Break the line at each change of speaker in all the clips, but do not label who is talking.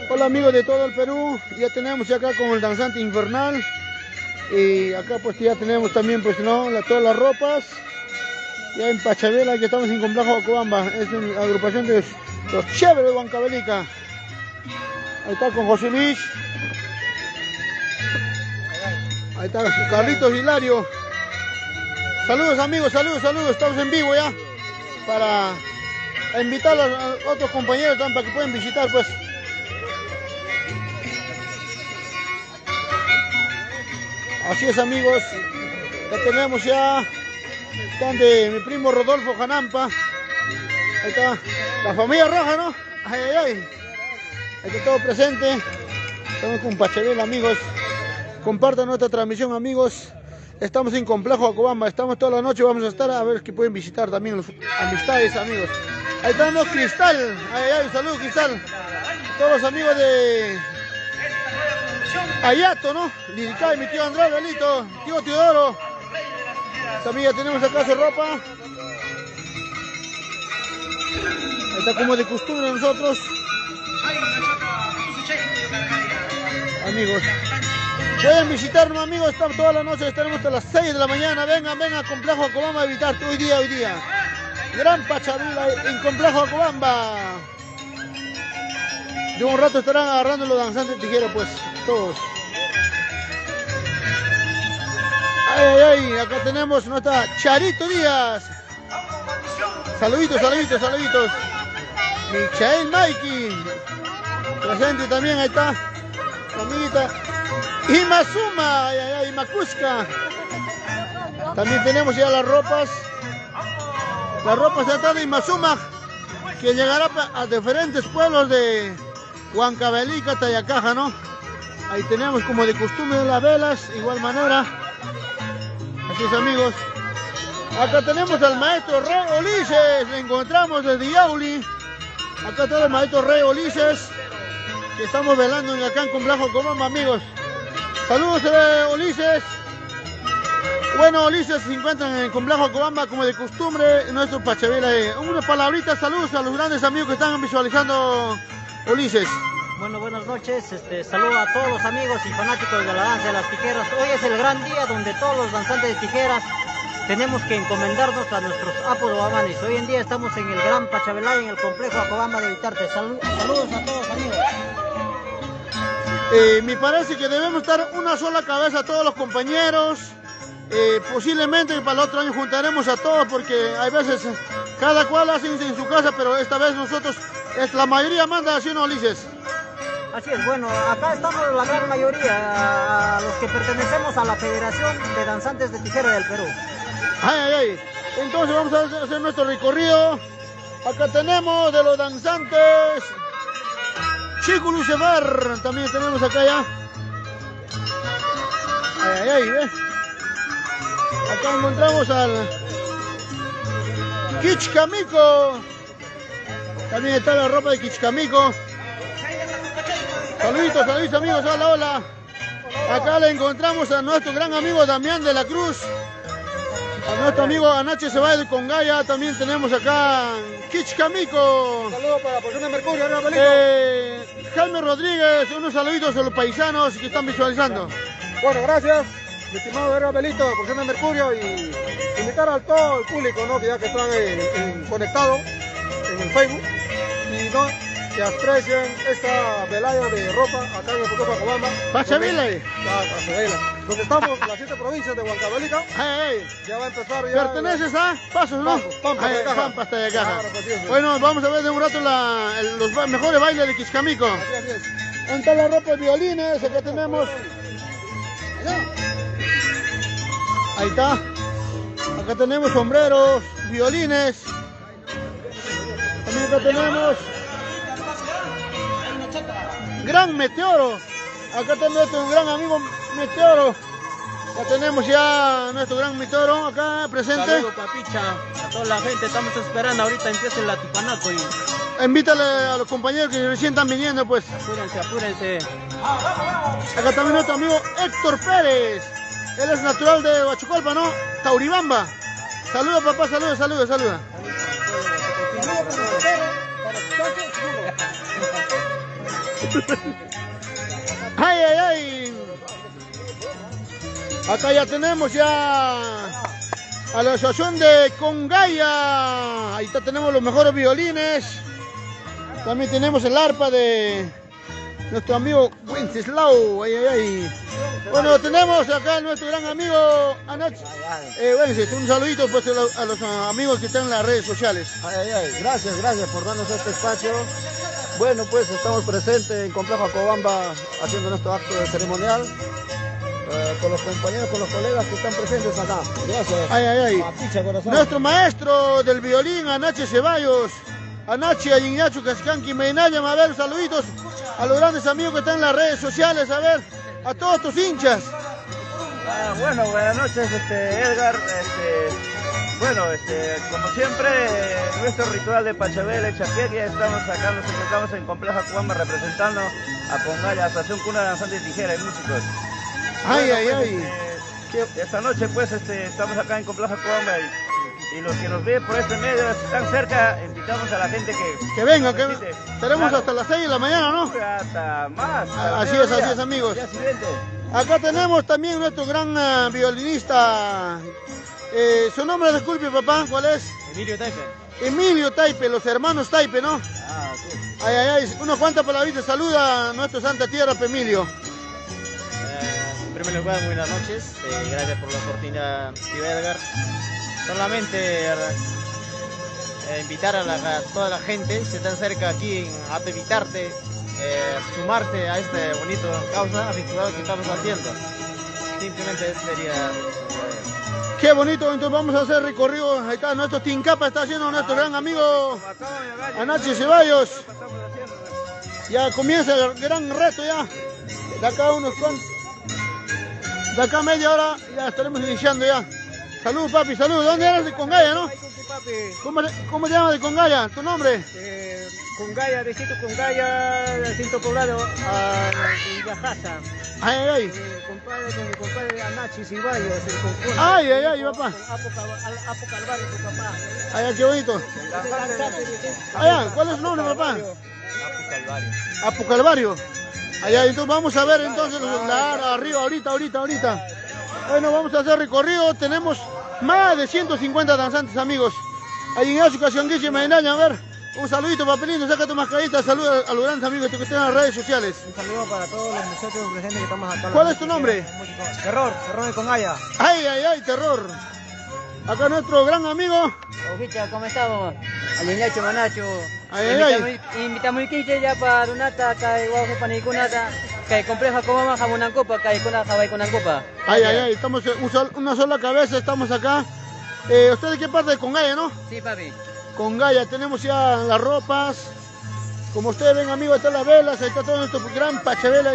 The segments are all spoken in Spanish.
Hola amigos de todo el Perú, ya tenemos acá con el danzante infernal y acá pues ya tenemos también pues no, todas las ropas ya en Pachavela, que estamos en Complejo Acobamba, es una agrupación de los chéveres de Huancavelica. Ahí está con José Luis, ahí está Carlitos Hilario. Saludos amigos, saludos, estamos en vivo ya para invitar a otros compañeros también para que puedan visitar pues. Así es amigos, ya tenemos ya, están de mi primo Rodolfo Janampa, ahí está, la familia roja, ¿no? Ay, ay, ay, ahí está todo presente, estamos con Pachavela amigos, compartan nuestra transmisión amigos, estamos en Complejo Acobamba, estamos toda la noche, vamos a estar a ver que pueden visitar también los amistades amigos. Ahí estamos Cristal, ay, ay, un saludo Cristal, todos los amigos de Ayato, ¿no? Liricay, mi tío Andrés, Galito, tío Teodoro. También ya tenemos acá su ropa. Ahí está como de costumbre nosotros. Amigos, pueden visitarnos amigos, estamos toda la noche, estaremos hasta las 6 de la mañana. Vengan, vengan a Complejo Acobamba a visitar hoy día. Gran Pachavela en Complejo Acobamba. De un rato estarán agarrando los danzantes de tijera pues, todos. Ay, ay, ay, acá tenemos nuestra Charito Díaz. Saluditos. Michael Mikey. Presente también, ahí está. Amiguita. Imasuma, ay, ay, ay, Macuska. También tenemos ya las ropas. Las ropas están de Imasuma, que llegará a diferentes pueblos de Huancavelica, Tayacaja, ¿no? Ahí tenemos como de costumbre las velas, igual manera. Así es amigos. Acá tenemos al maestro Rey Ulises, le encontramos desde Yauli. Acá está el maestro Rey Ulises, que estamos velando acá en Complejo Acobamba amigos. Saludos Ulises. Bueno, Ulises se encuentran en Complejo Acobamba como de costumbre, nuestro Pachavela. Una palabrita, saludos a los grandes amigos que están visualizando Ulises.
Bueno, buenas noches, saludo a todos los amigos y fanáticos de la danza de las tijeras. Hoy es el gran día donde todos los danzantes de tijeras tenemos que encomendarnos a nuestros apodobamanes. Hoy en día estamos en el Gran Pachavela, en el Complejo Acobamba de Vitarte. Saludos a todos amigos.
Me parece que debemos estar una sola cabeza todos los compañeros. Posiblemente para el otro año juntaremos a todos porque hay veces cada cual hace en su casa, pero esta vez nosotros, la mayoría manda, ¿sí o no, Ulises?
Así es, bueno, acá estamos la gran mayoría, los que pertenecemos a la Federación de Danzantes de Tijera del Perú.
Ay, ay, ay. Entonces vamos a hacer nuestro recorrido. Acá tenemos de los danzantes Chico Lucebar, también tenemos acá ya. Ay, ay, ay, ¿ves? Acá encontramos al Kichkamico. También está la ropa de Kichkamico. Saluditos amigos, hola. Acá le encontramos a nuestro gran amigo Damián de la Cruz. A nuestro amigo Anache Ceballos de Congaya. También tenemos acá Kichkamico.
Un saludo para la porción de Mercurio, ¿no,
Jaime Rodríguez, unos saluditos a los paisanos que están visualizando.
Bueno, gracias, mi estimado Herrera Belito, porción de Mercurio, y invitar a todo el público, ¿no? Que ya que están conectados en el Facebook y no que aprecien esta velaya de ropa acá en el Complejo Acobamba.
Pachavela.
Pachavela. Donde estamos, las 7 provincias de Huancavelica. Ya va a empezar ya.
¿Perteneces a Pasos, no? Pampas, Tayacaja. Bueno, vamos a ver de un rato los mejores bailes de Kichkamico.
Así es.
Ahí está la ropa de violines, acá tenemos. Ahí está. Acá tenemos sombreros, violines. También acá tenemos Gran Meteoro. Acá está nuestro gran amigo Meteoro. Ya tenemos ya nuestro gran Meteoro acá presente.
Saludos papicha, a toda la gente, estamos esperando ahorita empieza el Latipanaco y...
Invítale a los compañeros que recién están viniendo pues.
Apúrense.
Acá también nuestro amigo Héctor Pérez. Él es natural de Huachucolpa, ¿no? Tauribamba. Saluda papá, saluda. ¡Ay, ay, ay! Acá ya tenemos ya a la asociación de Congaya. Ahí está, tenemos los mejores violines. También tenemos el arpa de nuestro amigo Wenceslao. Ay, ay, ay. Bueno, tenemos acá a nuestro gran amigo Anach. Un saludito pues a los amigos que están en las redes sociales.
Ay, ay, ay. Gracias por darnos este espacio. Bueno, pues estamos presentes en Complejo Acobamba haciendo nuestro acto ceremonial. Con los compañeros, con los colegas que están presentes acá. Gracias.
Ay, ay, ay.
Papicha, corazón.
Nuestro maestro del violín, Anache Ceballos. Anache Ayignacho Cascanqui Meinaya. A ver, saluditos a los grandes amigos que están en las redes sociales. A ver, a todos tus hinchas.
Bueno, buenas noches, Edgar. Como siempre, nuestro ritual de Pachabela, Chaquequia, estamos acá, nos encontramos en Complejo Acobamba representando a Congaya, Asociación Cuna Danzante de Tijera y músicos.
Ay,
Bueno,
ay,
pues,
ay.
Esta noche pues estamos acá en Complejo Acobamba y los que nos ven por este medio están cerca, invitamos a la gente
Que venga, que
visite.
tenemos
Claro.
hasta las 6 de la mañana, ¿no?
Hasta más.
Así es, amigos.
Día siguiente.
Acá tenemos también nuestro gran violinista. Su nombre, disculpe, papá, ¿cuál es?
Emilio Taipe.
Emilio Taipe, los hermanos Taipe, ¿no?
Sí.
Ay, ay, ay, unas cuantas palabritas. Saluda a nuestro Santa Tierra, Emilio.
En primer lugar, buenas noches. Gracias por la oportunidad, tío Edgar. Solamente invitar a toda la gente, si están cerca aquí, a invitarte, sumarse a esta bonita causa ritual que estamos haciendo. Simplemente sería...
Qué bonito, entonces vamos a hacer recorrido. Ahí está, nuestro Tincapa está haciendo nuestro gran amigo Anache Ceballos. Ya comienza el gran reto ya. De acá unos cuantos. De acá media hora ya estaremos iniciando ya. Salud, papi, salud. ¿Dónde eres? De Congaya, ¿no? ¿Cómo te llamas de Congaya? ¿Tu nombre?
Congaya, distrito Congaya, recinto poblado a Villajasa.
Ay, ay, ay.
Con mi compadre Anachi Ceballos, el conjunto.
Ay, ay, ay, papá.
Apo Calvario, su papá.
Ay, ay, qué bonito. Ay, ay, ¿cuál es su nombre, papá?
Apo Calvario.
Apo Calvario. Allá, entonces vamos a ver entonces la arriba, ahorita. Bueno, vamos a hacer recorrido. Tenemos más de 150 danzantes, amigos. Ahí en su ocasión, Guiche Medellín, a ver. Un saludito, papelito, saca tu mascarita, saluda a los grandes amigos que están en las redes sociales.
Un saludo para todos los muchachos presentes que estamos acá.
¿Cuál es tu nombre?
Terror de Congaya.
Ay, ay, ay, terror. Acá nuestro gran amigo.
Ojicha, ¿cómo estamos? Aliñacho, Manacho.
Ay, ay,
Invitamos a Quiche ya para Lunata, Kai Guajo Panikunata, Kai Complejo Acobamba, Jamunancopa, Kai Kuna Jabay Kunancopa.
Ay, ay, ay, estamos una sola cabeza, estamos acá. ¿Usted de qué parte de Congaya, no?
Sí, papi.
Congaya, tenemos ya las ropas. Como ustedes ven, amigos, están las velas, ahí está todo nuestro gran Pachabela.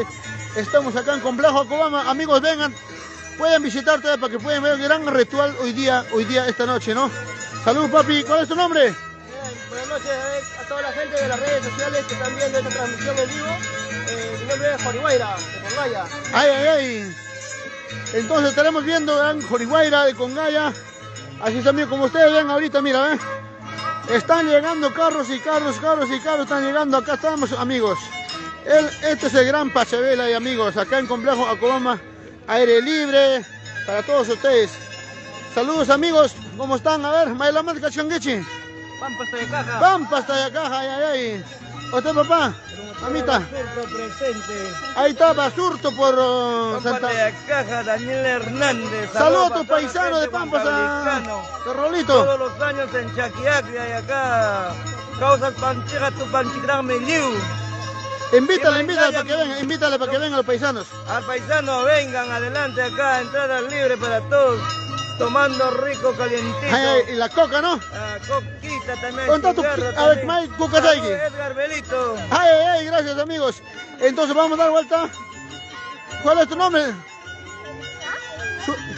Estamos acá en Complejo Acobamba. Amigos, vengan, pueden visitar todavía para que puedan ver el gran ritual hoy día, esta noche, ¿no? Saludos, papi. ¿Cuál es tu nombre?
Buenas noches a toda la gente de las redes sociales que están viendo esta transmisión en vivo. Mi nombre es Jorihuayra, de Congaya.
Ay, ay, ay. Entonces estaremos viendo gran Jorihuayra de Congaya. Así es, amigos, como ustedes ven ahorita, mira, ven. Están llegando carros están llegando. Acá estamos, amigos. Este es el gran Pachabela, y amigos, acá en Complejo Acobamba, aire libre para todos ustedes. Saludos, amigos, ¿cómo están? A ver, Mailamán Cachanguechi.
Pampa está de caja.
Pampa está de caja, ay, ay, ay. ¿Usted, papá? Mamita.
Presente.
Ahí está Basurto por
Santa Caja, Daniel Hernández.
Saludos a tus paisanos de Pampas, de Rolito.
Todos los años en Chaquiacria y acá. Causas Panchega, tu Panchigran Meliu.
Invítale para que vengan los paisanos.
Al paisano, vengan adelante acá, entrada libre para todos. Tomando rico, calientito.
Ay, ay, y la coca, ¿no?
Coquita también.
¿Cuánto tu coca traiki?
Edgar Belito.
Ay, ay, ay, gracias, amigos. Entonces vamos a dar vuelta. ¿Cuál es tu nombre?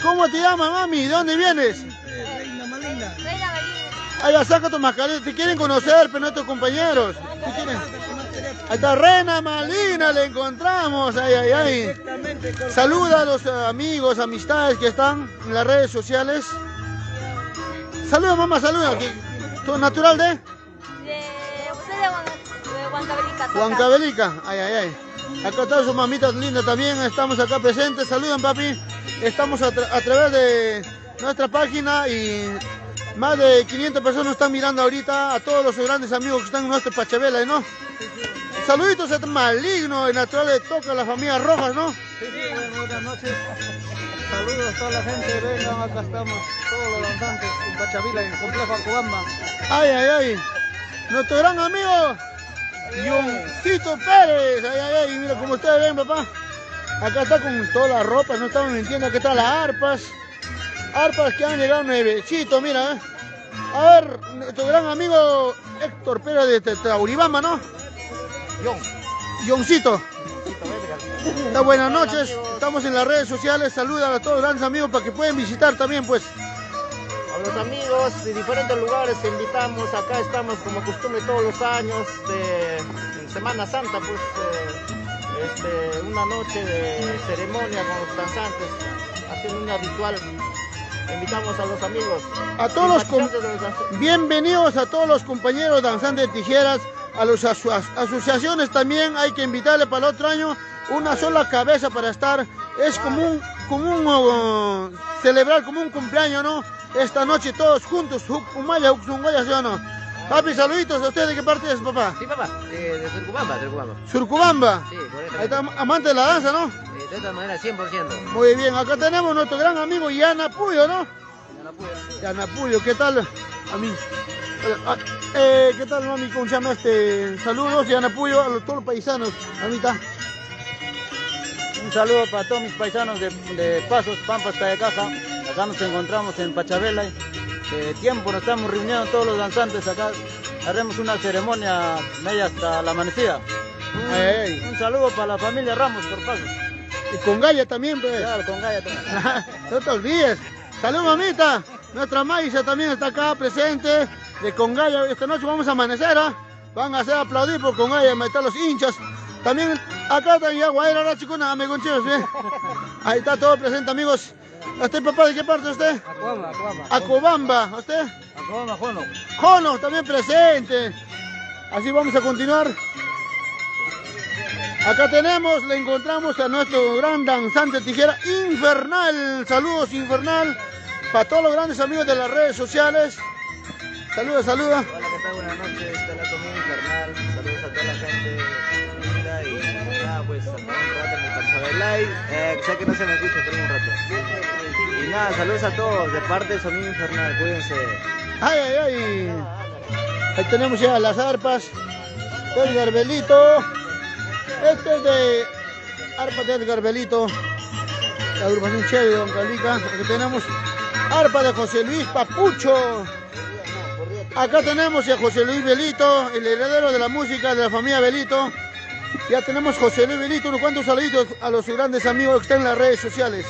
¿Cómo te llamas, mami? ¿De dónde vienes?
Reina Malinda.
Ahí ya saca tu mascarilla. Te quieren conocer, pero no tus compañeros. ¿Te quieren? Ahí está Reina Malina, le encontramos. Ay, ay, ay. Saluda a los amigos, amistades que están en las redes sociales. Saluda, mamá, saluda. ¿Tu natural de?
De Huancavelica.
Huancavelica, ay, ay, ay. Acá están sus mamitas lindas también, estamos acá presentes. Saludan, papi. Estamos a través de nuestra página y más de 500 personas están mirando ahorita, a todos los grandes amigos que están en nuestro Pachavela, ¿no? Saluditos a este maligno, el natural de Toca, la familia Rojas, ¿no?
Sí, buenas noches. Saludos a toda la gente, vengan, acá estamos, todos los danzantes en Pachavela, en el complejo Acobamba.
Ay, ay, ay. Nuestro gran amigo, Yoncito Pérez. Ay, ay, ay, mira como ustedes ven, papá. Acá está con toda la ropa, no estamos mintiendo, aquí están las arpas. Arpas que han llegado nuevecitos, mira, ¿eh? A ver, nuestro gran amigo Héctor Pérez de Tauribamba, ¿no? Yoncito. Buenas noches, estamos en las redes sociales, saludan a todos los grandes amigos para que puedan visitar también, pues.
A los amigos de diferentes lugares te invitamos, acá estamos como costumbre todos los años, en Semana Santa, pues una noche de ceremonia con los danzantes, haciendo una ritual. Invitamos a los amigos.
A todos bienvenidos a todos los compañeros danzantes de tijeras, a las asociaciones también hay que invitarle para el otro año una sola cabeza para estar. Es como celebrar como un cumpleaños, ¿no? Esta noche todos juntos, Humaya, Uxunguaya, ¿sí o no? Papi, saluditos a usted, ¿de qué parte es, papá?
Sí, papá, de Surcubamba,
Surcubamba.
Sí, correcto.
Ahí está, amante de la danza, ¿no?
De esta manera, 100%.
Muy bien, acá tenemos nuestro gran amigo Yana Puyo, ¿no? Yana Puyo, ¿qué tal? A mí. ¿Qué tal, mami? ¿Cómo se llama este? Saludos, Yana Puyo, a todos los paisanos, amita.
Un saludo para todos mis paisanos de Pasos, Pampas, Tayacaja. Acá nos encontramos en Pachavela. De tiempo nos estamos reuniendo todos los danzantes acá. Haremos una ceremonia media hasta la amanecida. Un saludo para la familia Ramos por Pasos.
Y con Gaya también, pues.
Claro, con Gaya también.
No te olvides. Salud, mamita. Nuestra Maisa también está acá presente. De Congaya, esta noche vamos a amanecer, ¿ah? Van a hacer aplaudir por Congaya, meter los hinchas. También acá está en Yaguaira, la chicuna, amigo, ¿bien? Ahí está todo presente, amigos. ¿Usted, papá, de qué parte usted? Acobamba. ¿Usted?
Acobamba, Jono.
Jono, también presente. Así vamos a continuar. Acá tenemos, le encontramos a nuestro gran danzante tijera, Infernal. Saludos, Infernal. Para todos los grandes amigos de las redes sociales. Saluda.
Hola, ¿qué tal? Buenas noches. Esta es la comida Infernal. Saludos a toda la gente linda y nada, pues hasta un rato en el Pachavela Live. Sé que no se me escucha, pero un rato. Y nada, saludos a todos de parte de Sonido Infernal. Cuídense.
Ay, ay, ay. Ahí tenemos ya las arpas. Edgar Belito. Este es de arpa de Edgar Belito. La agrupación Chévere de Don Calica. Aquí tenemos arpa de José Luis Papucho. Acá tenemos a José Luis Belito, el heredero de la música de la familia Belito. Ya tenemos José Luis Belito, unos cuantos saluditos a los grandes amigos que están en las redes sociales.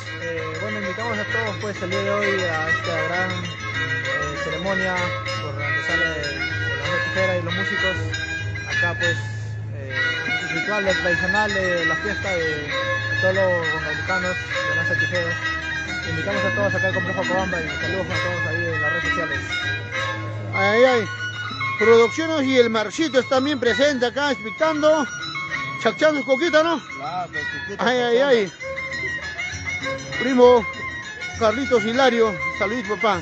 Bueno, invitamos a todos pues el día de hoy a esta gran ceremonia por donde sale la tijera y los músicos. Acá pues el ritual tradicional de la fiesta de todos los guanacanos de Lanza Tijeros. Invitamos a todos acá al complejo Acobamba y saludos a todos ahí en las redes sociales.
Ay, ay. Producciones y el Marcito están bien presentes acá, explicando, chachando un poquito, ¿no?
Claro,
ay, ay, ay. Primo Carlitos Hilario, saludos, papá.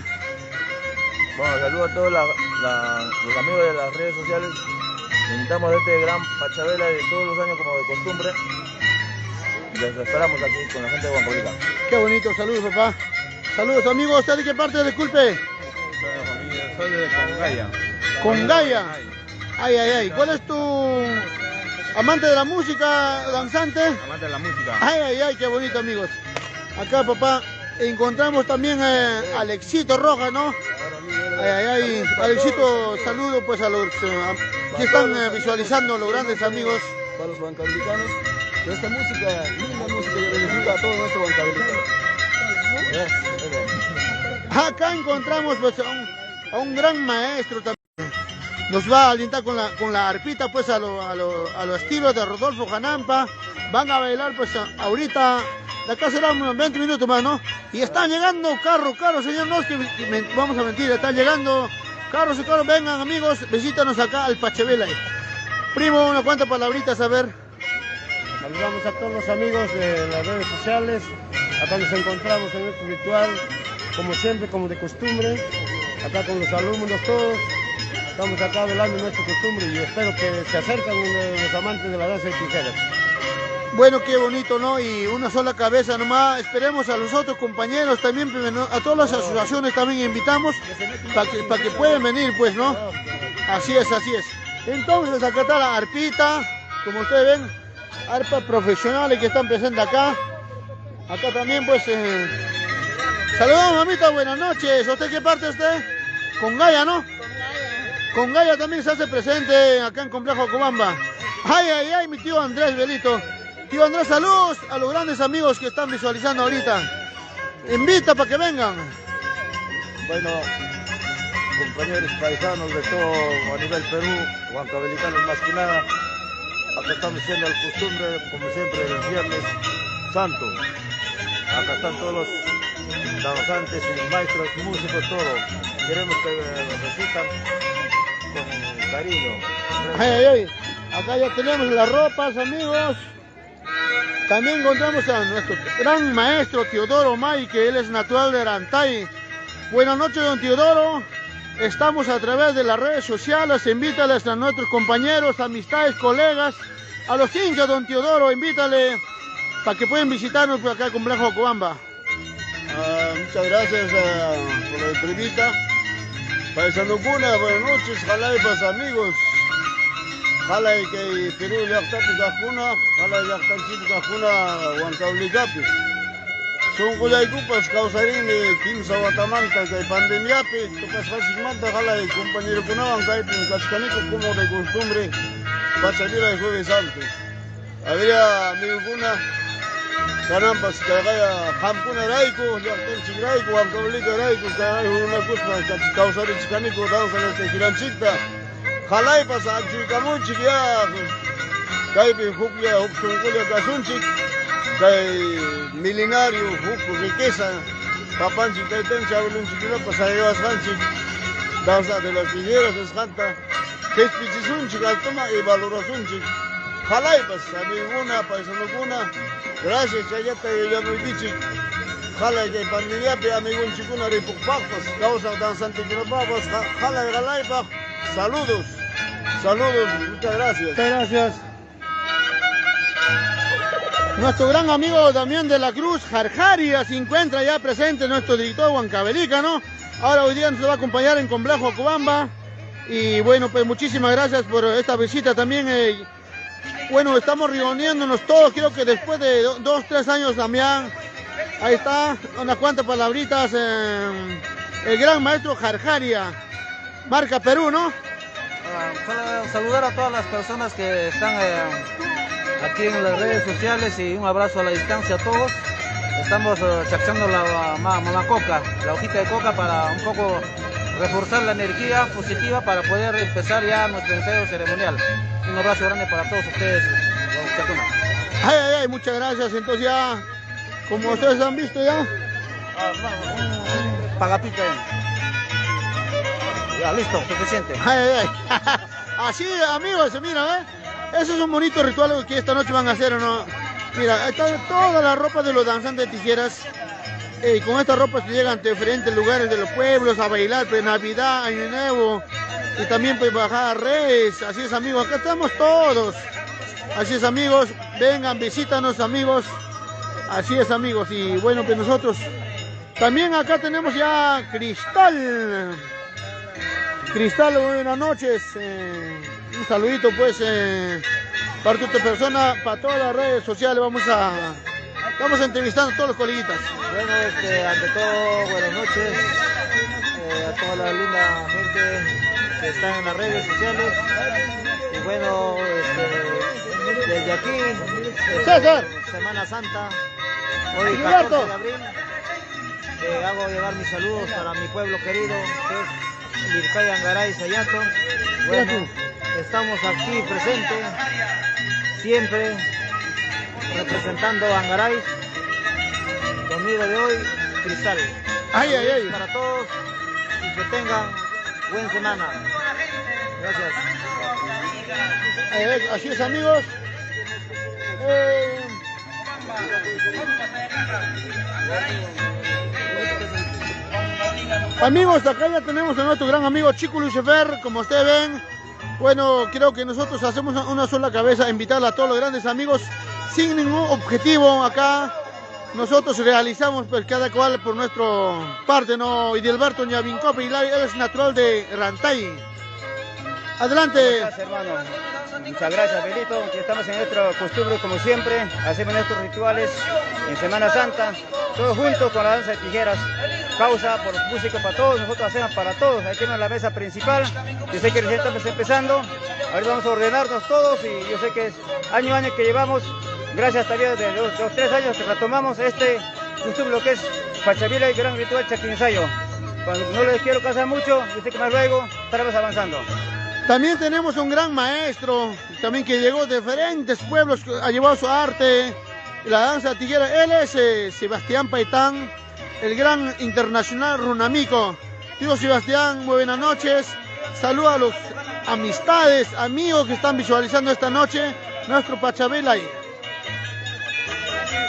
Bueno, saludos a todos los amigos de las redes sociales. Invitamos a este gran Pachavela de todos los años como de costumbre. Les esperamos aquí con la gente de Huancavelica.
Qué bonito, saludos, papá. Saludos, amigos. ¿Usted de qué parte? Disculpe.
Soy de Congaya.
Congaya. Ay, ay, ay. ¿Cuál es tu amante de la música, danzante?
Amante de la música.
Ay, ay, ay, qué bonito, amigos. Acá, papá, encontramos también a Alexito Rojas, ¿no? Ay, ay, ay. Alexito, saludo pues a los que están visualizando, los grandes amigos.
Para los huancavelicanos, de esta música, linda música que beneficia a todo nuestro Huancavelica.
Acá encontramos pues a un gran maestro también. Nos va a alentar con la arpita pues a lo estilo de Rodolfo Janampa. Van a bailar pues ahorita, de acá serán unos 20 minutos más, ¿no? Y están llegando carro, señor, no es que vamos a mentir, están llegando carros y carros. Vengan, amigos, visítanos acá al Pachavela. Primo, unas cuantas palabritas, a ver.
Saludamos a todos los amigos de las redes sociales. Acá nos encontramos en este ritual, como siempre, como de costumbre. Acá con los alumnos todos. Estamos acá velando nuestra costumbre y espero que se acerquen los amantes de la danza de tijeras.
Bueno, qué bonito, ¿no? Y una sola cabeza nomás. Esperemos a los otros compañeros también, a todas las asociaciones también invitamos para que puedan venir, pues, ¿no? Así es, así es. Entonces, acá está la arpita, como ustedes ven, arpas profesionales que están presentes acá. Acá también, pues, saludamos, mamita, buenas noches. ¿Usted qué parte usted? Con Gaya, ¿no? Con Gaya también se hace presente acá en Complejo Cobamba. Ay, ay, ay, mi tío Andrés Belito. Tío Andrés, saludos a los grandes amigos que están visualizando ahorita. Invita para que vengan.
Bueno, compañeros paisanos de todo a nivel Perú, huancavelicanos más que nada, acá estamos haciendo la costumbre, como siempre, el Viernes Santo. Acá están todos los danzantes, maestros, músicos, todo. Queremos que recitan con cariño.
Ay, ay, ay. Acá ya tenemos las ropas, amigos. También encontramos a nuestro gran maestro Teodoro May, que él es natural de Arantay. Buenas noches, don Teodoro. Estamos a través de las redes sociales. Invítales a nuestros compañeros, amistades, colegas, a los hinchas, don Teodoro, invítale para que puedan visitarnos por acá en Complejo Cobamba.
Muchas gracias por la entrevista. Paisano Cuna, buenas noches, jalaipas amigos. Jalai que Perú llaqtapi kaqkuna, jalai llaqtanchipi kaqkuna Huancavelicapi. Son kullaykupas kawsarinmi kimsa watamanta kay pandemiapi, tukasqanchikmanta jalai compañerokunawan kaypin kachkaniku como de costumbre Pachavila de Jueves Santo. Habría amigokuna kanampas kaygaya hamkuna rayku, llaqtanchik rayku, Huancavelica rayku, kay runakuspa kawsarichkaniku danza giranchikta. Jalay pasa anchuykamunchik ya kaypi huklla huksunkulla kasunchik kay milenario huk riqueza papanchik taytanchik abuelunchikkunapas ayawasqanchik danza de las tijeras nisqanta qhichpichisunchik altuma y valorasunchik jalaypas amiguna paisanukuna gracias chayata yanuykichik jalay kay pandemiapi amigunchikkuna ripukpaqpas kawsaq danzantikkunapapas jalaypaq. Saludos, saludos, muchas gracias.
Muchas gracias. Nuestro gran amigo Damián de la Cruz, Jarjaria, se encuentra ya presente, nuestro director Huancavelica, ¿no? Ahora hoy día nos va a acompañar en Complejo Cobamba. Y bueno, pues muchísimas gracias por esta visita también. Bueno, estamos reuniéndonos todos, creo que después de 2, 3 años, Damián. Ahí está, unas cuantas palabritas. El gran maestro Jarjaria. Marca Perú, ¿no?
Saludar a todas las personas que están aquí en las redes sociales y un abrazo a la distancia a todos. Estamos chachando la mamacoca, la hojita de coca para un poco reforzar la energía positiva para poder empezar ya nuestro ensayo ceremonial. Un abrazo grande para todos ustedes, los chacunas.
Ay, ay, ay, muchas gracias. Entonces ya, como ustedes han visto ya.
Pagapita. Ya, listo, suficiente.
Ay, ay, ay. Así, amigos, mira, ¿eh? Ese es un bonito ritual que esta noche van a hacer, ¿o no? Mira, está toda la ropa de los danzantes de tijeras. Y con esta ropa se llegan a diferentes lugares de los pueblos a bailar, pues Navidad, Año Nuevo. Y también pues bajar Reyes. Así es, amigos, acá estamos todos. Así es, amigos, vengan, visítanos, amigos. Así es, amigos. Y bueno, pues nosotros también acá tenemos ya Cristal. Cristal, buenas noches. Un saludito pues para tu persona, para todas las redes sociales. Vamos entrevistando a todos los coleguitas.
Bueno, ante todo, buenas noches a toda la linda gente que está en las redes sociales. Y bueno, desde aquí, Semana Santa, hoy 14 de abril, hago llegar mis saludos para mi pueblo querido, que es Lircay Angaray Sayato. Bueno, estamos aquí presentes, siempre representando a Angaray. Conmigo de hoy, Cristal.
Ay, ay, ay.
Para todos y que tengan buena semana. Gracias.
Así es, amigos. Amigos, acá ya tenemos a nuestro gran amigo Chico Lucifer, como ustedes ven. Bueno, creo que nosotros hacemos una sola cabeza, invitar a todos los grandes amigos sin ningún objetivo acá. Nosotros realizamos pues, cada cual por nuestra parte, ¿no? Idilberto Ñavincope, él es natural de Rantay. Adelante.
¿Cómo estás, hermano? Muchas gracias, Belito. Aquí estamos en nuestra costumbre, como siempre. Hacemos nuestros rituales en Semana Santa, todos juntos con la danza de tijeras. Causa por música para todos, nosotros hacemos para todos. Aquí tenemos la mesa principal. Yo sé que recién estamos empezando. Ahora vamos a ordenarnos todos y yo sé que es año a año que llevamos. Gracias también de los 3 años que retomamos este costumbre, lo que es Pachavila y gran ritual Chaquinsayo. Cuando no les quiero cansar mucho, yo sé que más luego estaremos avanzando.
También tenemos un gran maestro, también que llegó de diferentes pueblos, ha llevado su arte, la danza tijera. Él es Sebastián Paitán, el gran internacional runamico. Tío Sebastián, muy buenas noches. Saludos a los amistades, amigos que están visualizando esta noche nuestro Pachavila.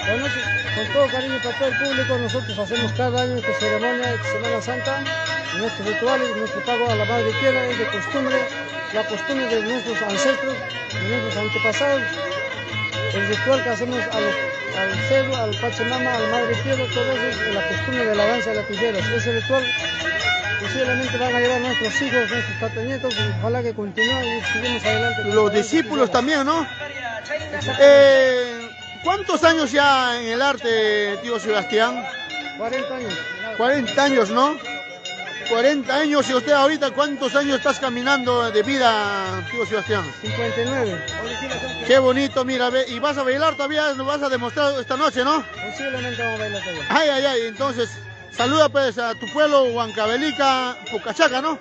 Buenas noches, con todo cariño para todo el público, nosotros hacemos cada año esta ceremonia de Semana Santa, nuestros rituales, nuestro pago a la Madre Tierra es de costumbre, la costumbre de nuestros ancestros, de nuestros antepasados, el ritual que hacemos al cerdo, al Pachamama, al Madre Tierra, todo eso es la costumbre de la danza de las tijeras. Ese ritual posiblemente van a llevar nuestros hijos, nuestros tatanietos, y ojalá que continúen y sigamos adelante.
Los discípulos también, ¿no? ¿Cuántos años ya en el arte, tío Sebastián?
40 años.
40 años, ¿no? 40 años. ¿Y usted ahorita cuántos años estás caminando de vida, tío Sebastián?
59.
Qué bonito, mira, ¿y vas a bailar todavía? ¿Nos vas a demostrar esta noche, no?
Posiblemente vamos a bailar todavía.
Ay, ay, ay, entonces, saluda pues a tu pueblo, Huancavelica, Pucachaca, ¿no?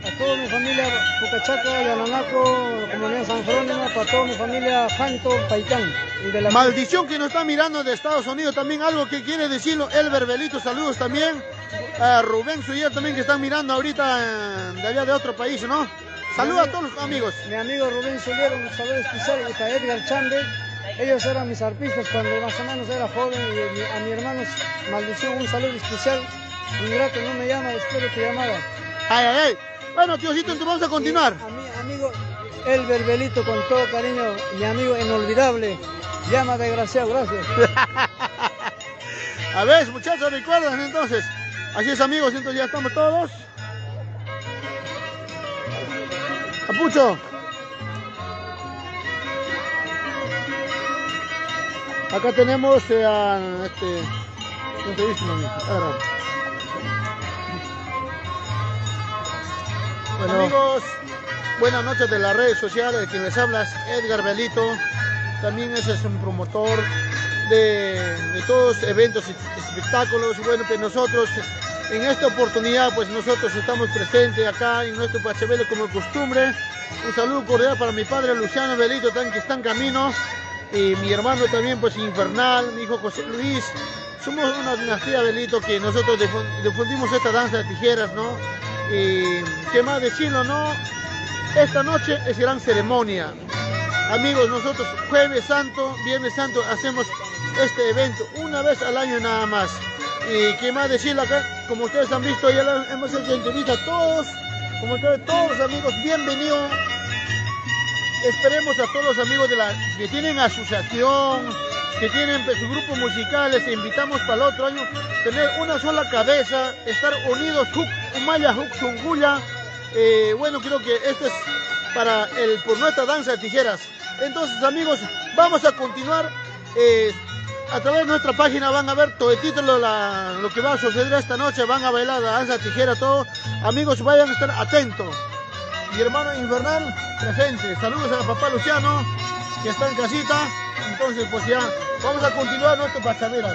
A toda mi familia Pucachaca, Yananaco, Comunidad San Jerónimo, para toda mi familia Janto, Paitán. Y de la...
Maldición que nos está mirando de Estados Unidos también, algo que quiere decirlo, Elber Belito, saludos también. A Rubén Suyer también que están mirando ahorita de allá de otro país, ¿no? Saludos a todos los amigos.
Mi amigo Rubén Suyer, un saludo especial, y para Edgar Chambe. Ellos eran mis arpistas cuando más o menos era joven, y a mi hermano Maldición un saludo especial. Ingrato no me llama, espero tu llamada.
Ay, ay, ay. Bueno, tíocito, entonces vamos a continuar.
A mi amigo Elber Belito, con todo cariño, mi amigo inolvidable, llama desgraciado, gracias.
A ver, muchachos, recuerdan entonces. Así es, amigos, entonces ya estamos todos. Capucho. Acá tenemos Bueno, amigos, buenas noches de las redes sociales. De quien les habla es Edgar Belito. También ese es un promotor de todos eventos y espectáculos. Bueno, pues nosotros en esta oportunidad, pues nosotros estamos presentes acá en nuestro Pachavela como de costumbre. Un saludo cordial para mi padre Luciano Belito, también que está en camino. Y mi hermano también, pues Infernal, mi hijo José Luis. Somos una dinastía, Belito, que nosotros difundimos esta danza de tijeras, ¿no? Y qué más decirlo, ¿no? Esta noche es gran ceremonia. Amigos, nosotros Jueves Santo, Viernes Santo hacemos este evento una vez al año nada más. Y qué más decirlo acá, como ustedes han visto, ya hemos hecho entrevista a todos, como ustedes, todos los amigos, bienvenidos. Esperemos a todos los amigos que tienen asociación, que tienen sus grupos musicales, e invitamos para el otro año tener una sola cabeza, estar unidos, Humaya, Sunguya. Bueno, creo que esto es por nuestra danza de tijeras. Entonces, amigos, vamos a continuar. A través de nuestra página van a ver todo el título, lo que va a suceder esta noche, van a bailar la danza de tijera, todo. Amigos, vayan a estar atentos. Mi hermano Infernal, presente. Saludos a papá Luciano, que está en casita. Entonces, pues ya, vamos a continuar nuestro Pachavela.